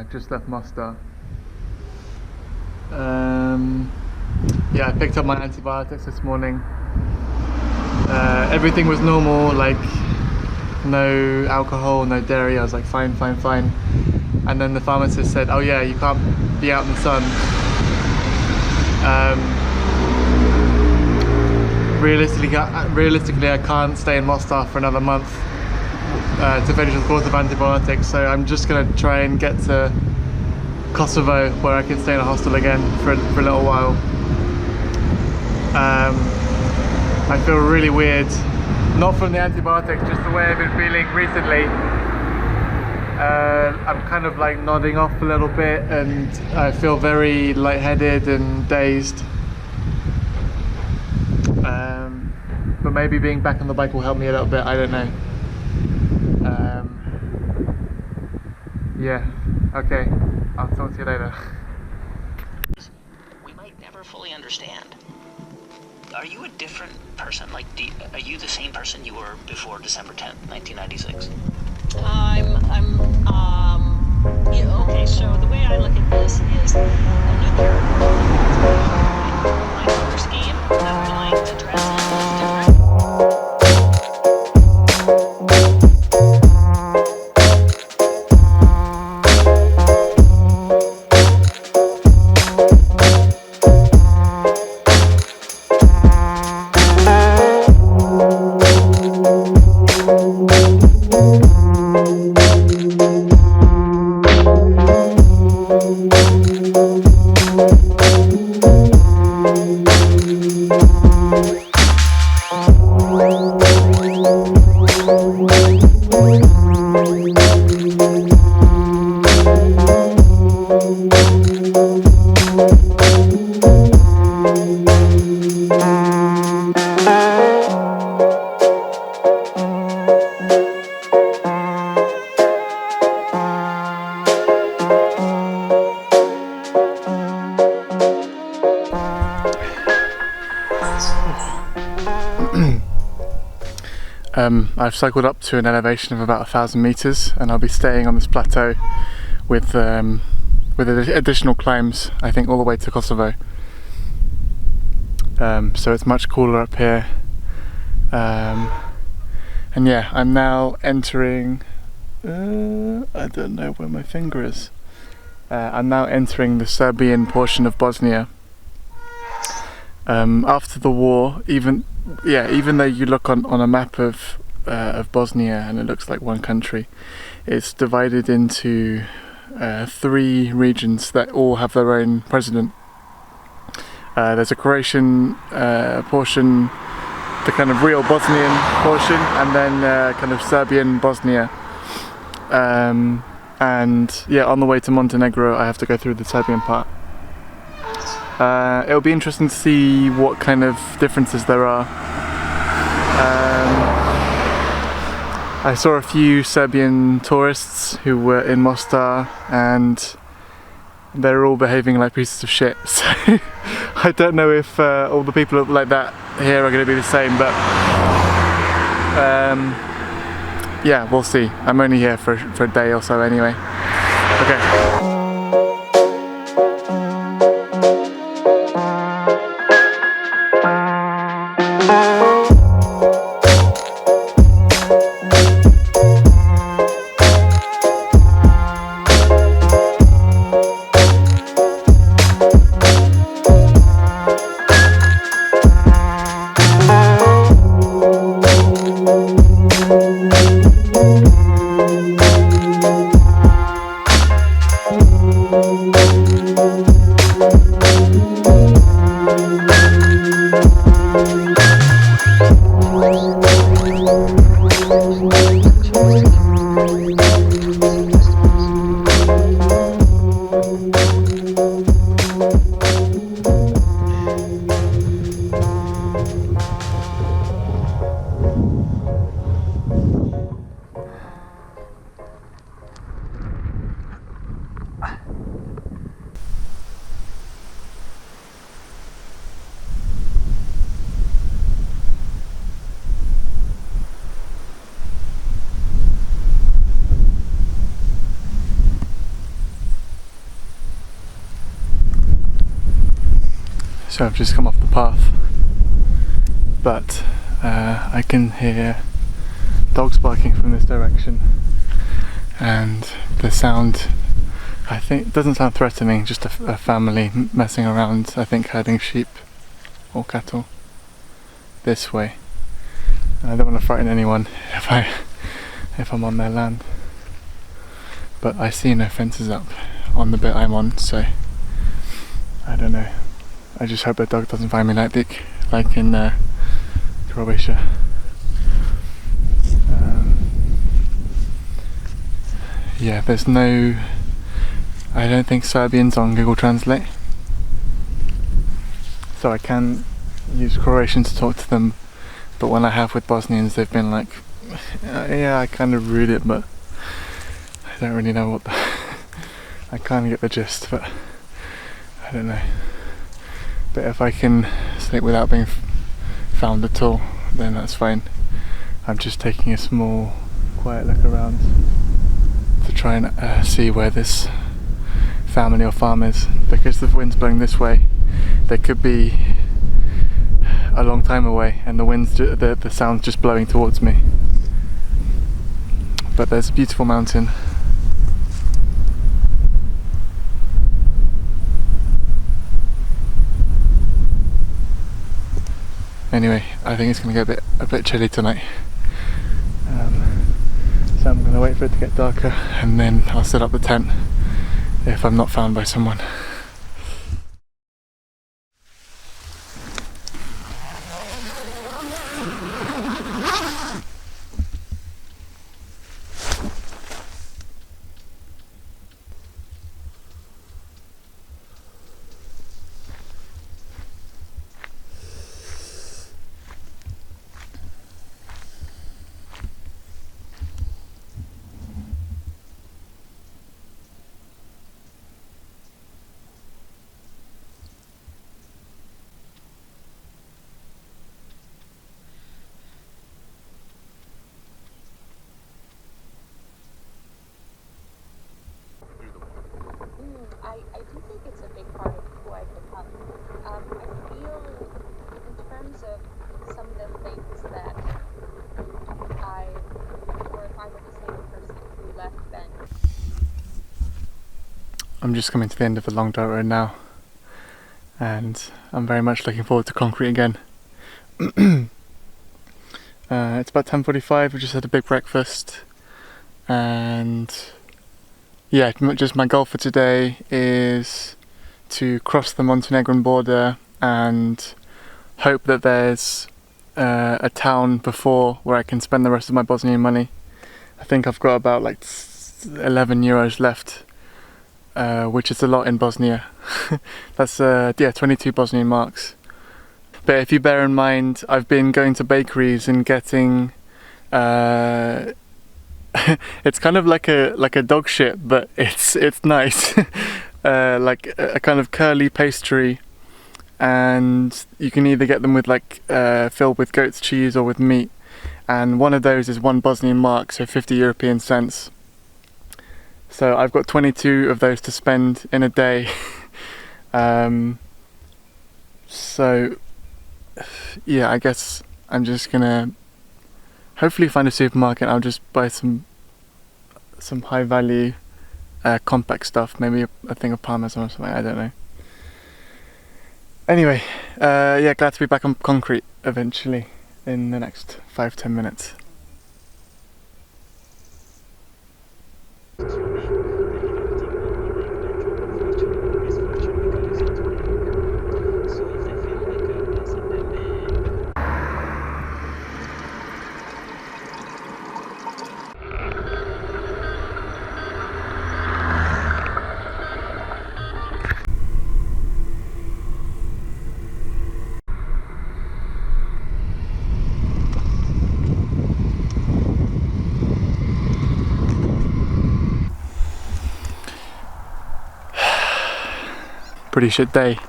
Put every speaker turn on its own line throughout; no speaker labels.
like just left Mostar. Yeah, I picked up my antibiotics this morning. Everything was normal, like no alcohol, no dairy. I was like fine. And then the pharmacist said, oh yeah, you can't be out in the sun. Realistically, I can't stay in Mostar for another month to finish the course of antibiotics, so I'm just going to try and get to Kosovo where I can stay in a hostel again for a little while. I feel really weird, not from the antibiotics, just the way I've been feeling recently. I'm kind of like nodding off a little bit and I feel very lightheaded and dazed. But maybe being back on the bike will help me a little bit, I don't know. Yeah, okay, I'll talk to you later.
We might never fully understand. Are you a different person? Like, are you the same person you were before December 10th, 1996?
Yeah, okay, so the way I look at this is a nuclear color scheme, underlying the dress is different.
I've cycled up to an elevation of about 1,000 meters, and I'll be staying on this plateau with additional climbs, I think all the way to Kosovo. So it's much cooler up here. And yeah, I'm now entering, I don't know where my finger is. I'm now entering the Serbian portion of Bosnia. After the war, even though you look on a map of Bosnia and it looks like one country, it's divided into 3 regions that all have their own president. There's a Croatian portion, the kind of real Bosnian portion, and then kind of Serbian Bosnia. And yeah, on the way to Montenegro I have to go through the Serbian part. It'll be interesting to see what kind of differences there are. I saw a few Serbian tourists who were in Mostar and they're all behaving like pieces of shit, so I don't know if all the people like that here are going to be the same, but yeah, we'll see. I'm only here for a day or so anyway. Okay. so I've just come off the path, but I can hear dogs barking from this direction, and the sound, I think, doesn't sound threatening, just a family messing around, I think herding sheep or cattle this way. I don't want to frighten anyone if I'm on their land, but I see no fences up on the bit I'm on, so I don't know. I just hope the dog doesn't find me like in Croatia. Yeah, there's no, I don't think, Serbians on Google Translate, so I can use Croatian to talk to them, but when I have with Bosnians, they've been like, yeah, I kind of read it, but I don't really know what I kind of get the gist, but I don't know. But if I can sleep without being found at all, then that's fine. I'm just taking a small, quiet look around to try and see where this family or farm is. Because the wind's blowing this way, they could be a long time away, and the sound's just blowing towards me. But there's a beautiful mountain. Anyway, I think it's going to get a bit chilly tonight, so I'm going to wait for it to get darker, and then I'll set up the tent if I'm not found by someone.
I do think it's a big part of who I've become. I feel, in terms of some of the things that or if I were the same person who left then.
I'm just coming to the end of the long dirt road now, and I'm very much looking forward to concrete again. It's about 10:45, we just had a big breakfast, and yeah, just my goal for today is to cross the Montenegrin border and hope that there's a town before where I can spend the rest of my Bosnian money. I think I've got about like 11 euros left, which is a lot in Bosnia. That's 22 Bosnian marks. But if you bear in mind, I've been going to bakeries and getting it's kind of like a dog shit, but it's nice. Like a kind of curly pastry, and you can either get them with like filled with goat's cheese or with meat, and one of those is 1 Bosnian mark, so 50 European cents. So I've got 22 of those to spend in a day. So yeah, I guess I'm just gonna hopefully find a supermarket. I'll just buy some high value compact stuff, maybe a thing of parmesan or something, I don't know. Anyway, yeah, glad to be back on concrete eventually in the next 5-10 minutes. Pretty shit day.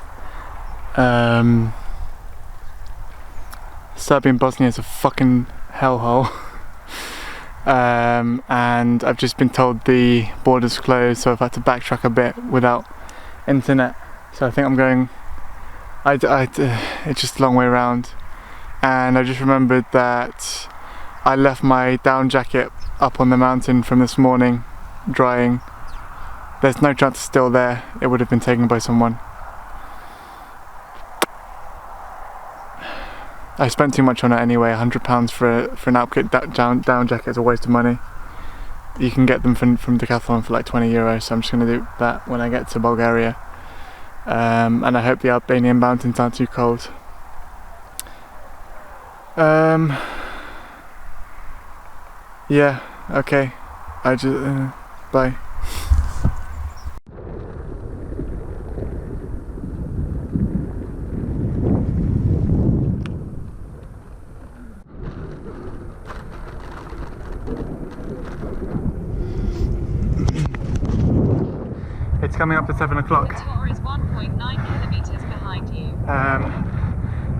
Serbia and Bosnia is a fucking hellhole. And I've just been told the border's closed, so I've had to backtrack a bit without internet. So I think I'm going It's just a long way around, and I just remembered that I left my down jacket up on the mountain from this morning, drying. There's no chance it's still there. It would have been taken by someone. I spent too much on it anyway. £100 for an outfit down jacket is a waste of money. You can get them from Decathlon for like €20, so I'm just going to do that when I get to Bulgaria. And I hope the Albanian mountains aren't too cold. Yeah, okay. Bye. It's coming up to 7 o'clock.
Kotor is 1.9 kilometers behind you.
I'm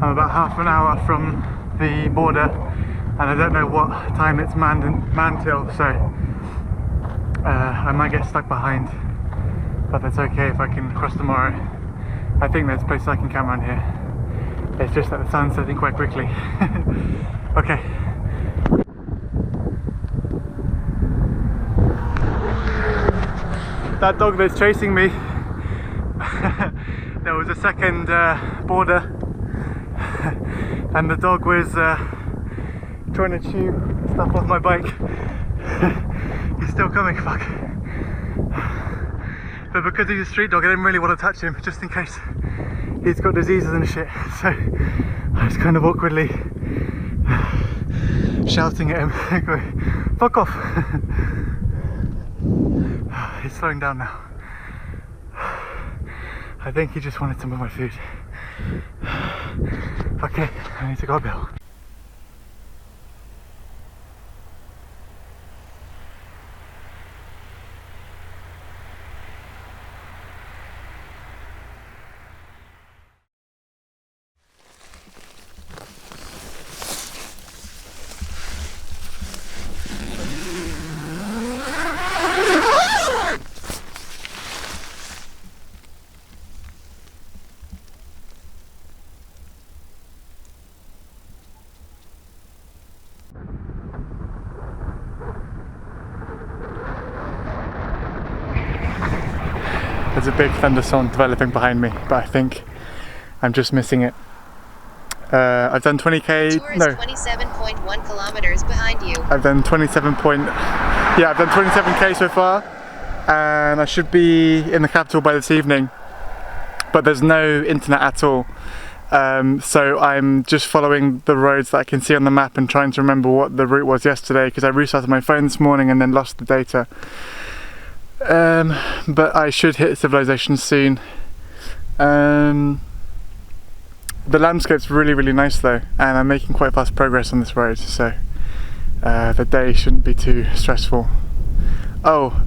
about half an hour from the border, and I don't know what time it's manned till, so I might get stuck behind, but that's okay if I can cross tomorrow. I think there's places I can camp around here. It's just that the sun's setting quite quickly. Okay. That dog that's chasing me, there was a second border, and the dog was trying to chew stuff off my bike. He's still coming, fuck. But because he's a street dog, I didn't really want to touch him, just in case he's got diseases and shit. So I was kind of awkwardly shouting at him, going, fuck off. He's slowing down now. I think he just wanted some of my food. Okay, I need to go Bill. There's a big thunderstorm developing behind me, but I think I'm just missing it. I've done 20k.
Tour is 27.1 kilometers behind you.
I've done 27k so far, and I should be in the capital by this evening. But there's no internet at all, so I'm just following the roads that I can see on the map and trying to remember what the route was yesterday, because I restarted my phone this morning and then lost the data. But I should hit civilization soon. The landscape's really nice though, and I'm making quite fast progress on this road, so the day shouldn't be too stressful. Oh,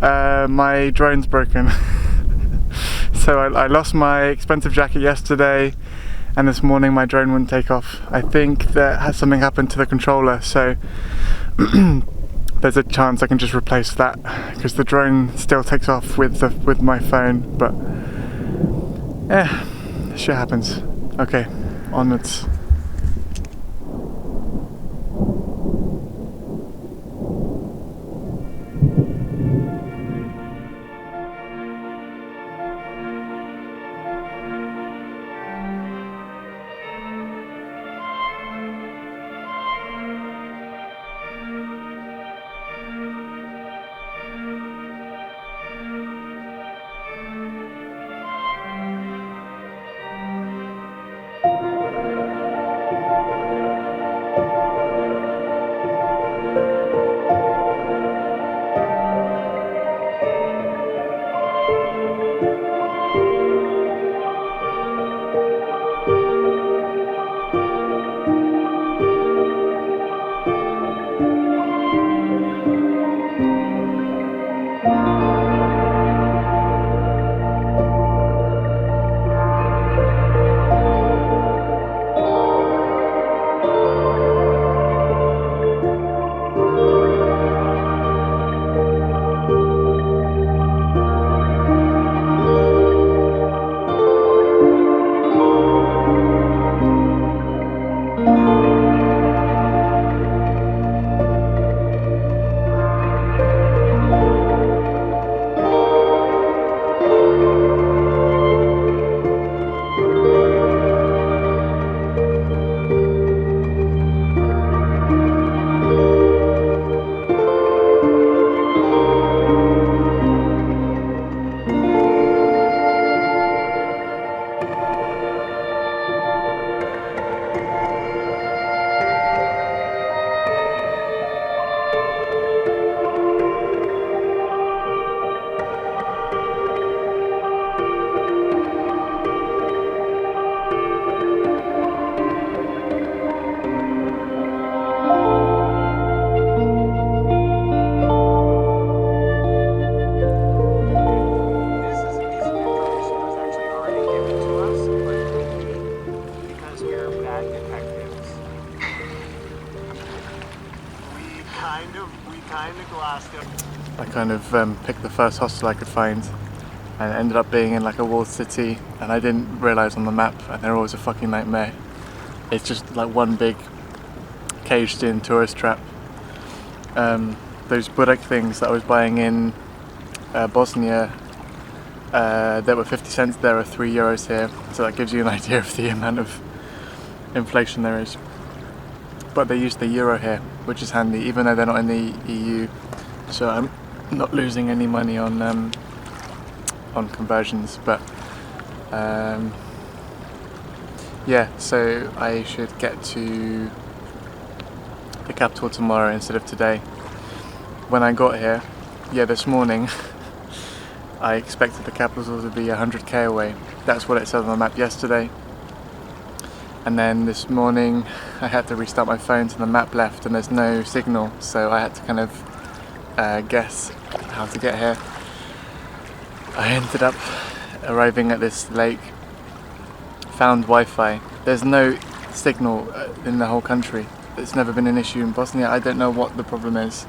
my drone's broken. So I lost my expensive jacket yesterday, and this morning my drone wouldn't take off. I think that something happened to the controller, so there's a chance I can just replace that, because the drone still takes off with my phone. But yeah, shit happens. Okay, onwards. I kind of picked the first hostel I could find, and it ended up being in like a walled city, and I didn't realise on the map, and they're always a fucking nightmare. It's just like one big caged in tourist trap. Those Budak things that I was buying in Bosnia, that were 50 cents there are €3 here, so that gives you an idea of the amount of inflation there is. But they use the euro here, which is handy, even though they're not in the EU, so I'm not losing any money on conversions. But yeah, so I should get to the capital tomorrow instead of today. When I got here, this morning, I expected the capital to be 100k away. That's what it said on the map yesterday. And then this morning I had to restart my phone, so the map left and there's no signal, so I had to kind of guess how to get here. I ended up arriving at this lake, found Wi-Fi. There's no signal in the whole country. It's never been an issue in Bosnia. I don't know what the problem is.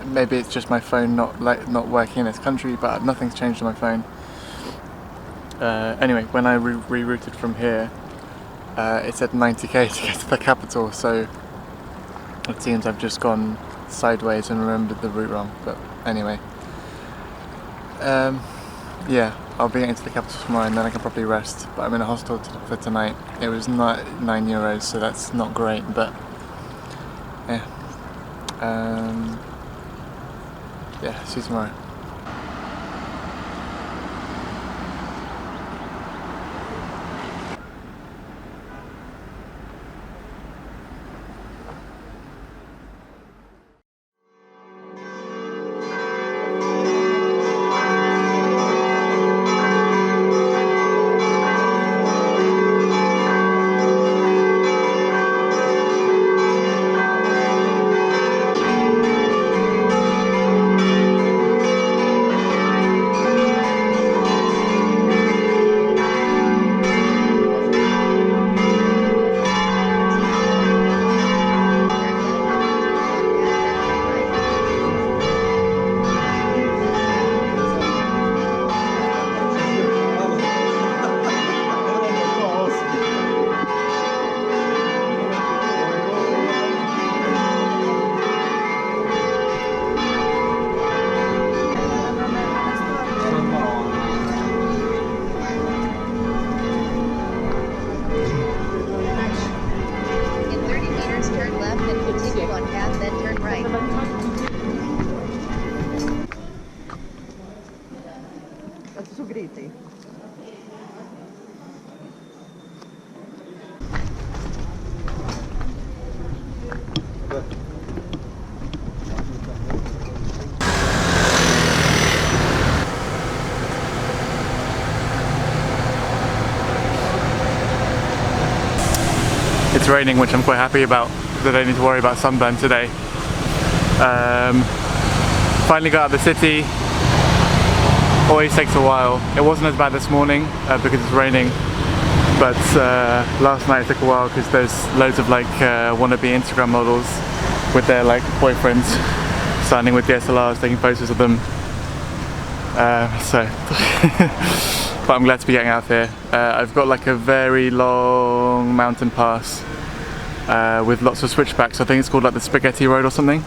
Maybe it's just my phone not working in this country, but nothing's changed on my phone. Anyway, when I rerouted from here, it said 90k to get to the capital, so it seems I've just gone sideways and remembered the route wrong. But anyway, yeah, I'll be getting to the capital tomorrow and then I can probably rest. But I'm in a hostel for tonight. It was €9, so that's not great, but yeah. Yeah, see you tomorrow. It's raining, which I'm quite happy about, because I don't need to worry about sunburn today. Finally got out of the city. Always takes a while. It wasn't as bad this morning because it's raining, but last night it took a while because there's loads of like wannabe Instagram models with their like boyfriends standing with DSLRs taking photos of them. But I'm glad to be getting out of here. I've got like a very long mountain pass with lots of switchbacks. I think it's called like the Spaghetti Road or something.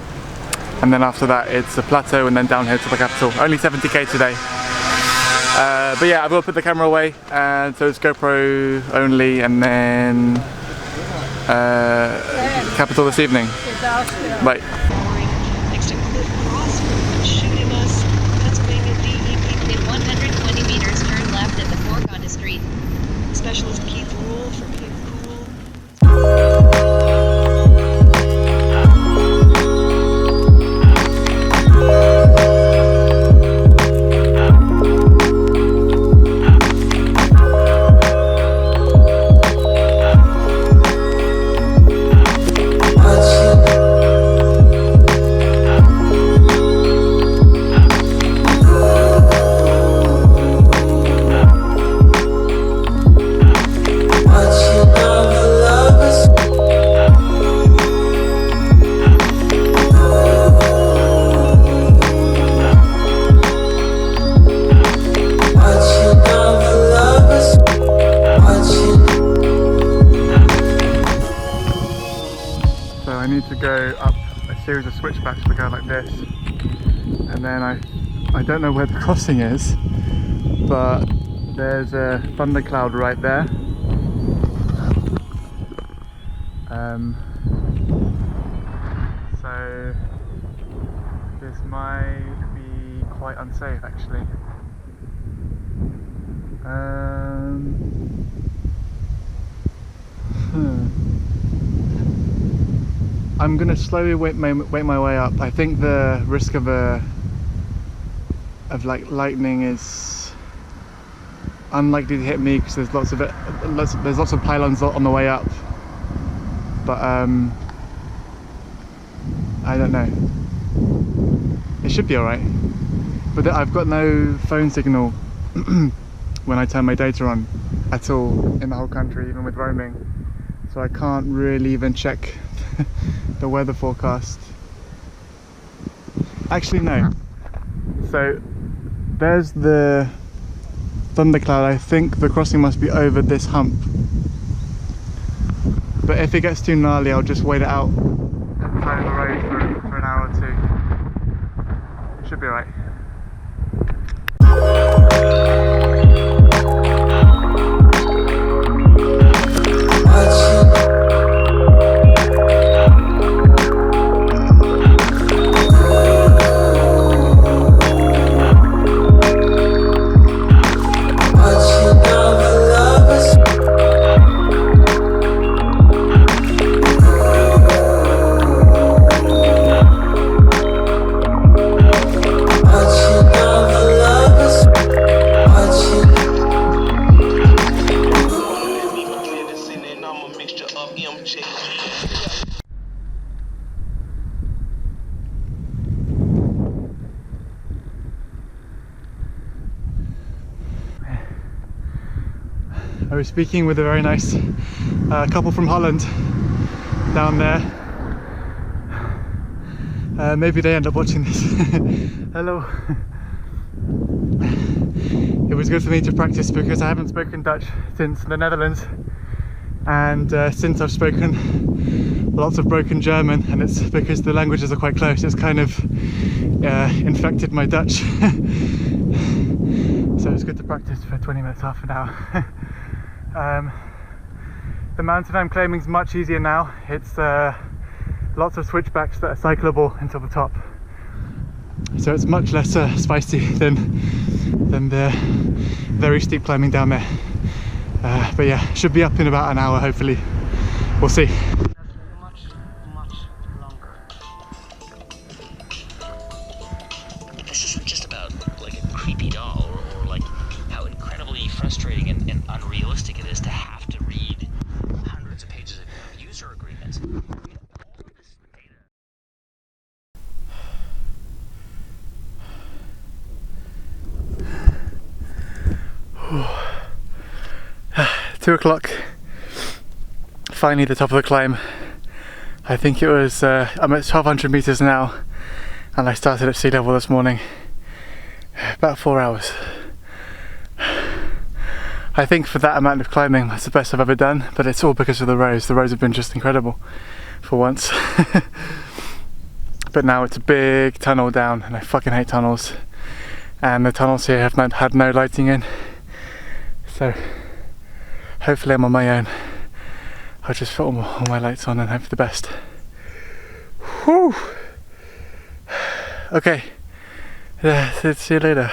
And then after that it's a plateau and then downhill to the capital. Only 70k today. But yeah, I will put the camera away, and so it's GoPro only, and then capital this evening. Bye.
Next to Cliff Cross, shooting us. Pennsylvania DEP.
In 120 meters, turn left at the fork onto street.
Specialist Keith Rule from Cape Cool.
need to go up a series of switchbacks that go like this, and then I don't know where the crossing is, but there's a thundercloud right there. So this might be quite unsafe actually. I'm gonna slowly wait my way up. I think the risk of like lightning is unlikely to hit me because there's lots of pylons on the way up. But I don't know. It should be alright. But I've got no phone signal when I turn my data on at all in the whole country, even with roaming. So I can't really even check the weather forecast. Actually no. So there's the thundercloud. I think the crossing must be over this hump. But if it gets too gnarly, I'll just wait it out at the side of the road for an hour or two. It should be alright. I was speaking with a very nice couple from Holland down there. Maybe they end up watching this. Hello. It was good for me to practice because I haven't spoken Dutch since the Netherlands, and since I've spoken lots of broken German, and it's because the languages are quite close, it's kind of infected my Dutch. So it's good to practice for 20 minutes, half an hour. The mountain I'm claiming is much easier now. It's lots of switchbacks that are cyclable until the top, so it's much less spicy than the very steep climbing down there. But yeah, should be up in about an hour hopefully. We'll see.
Much longer. This isn't just about like a creepy doll or like how incredibly frustrating and unrealistic it is to have to read hundreds of pages of user agreements. I mean, all of this data.
2 o'clock, finally the top of the climb. I think it was, I'm at 1200 meters now, and I started at sea level this morning. About 4 hours. I think for that amount of climbing, that's the best I've ever done, but it's all because of the roads. The roads have been just incredible for once. But now it's a big tunnel down, and I fucking hate tunnels. And the tunnels here have had no lighting in. So hopefully I'm on my own. I'll just put all my lights on and hope for the best. Whew. Okay, see you later.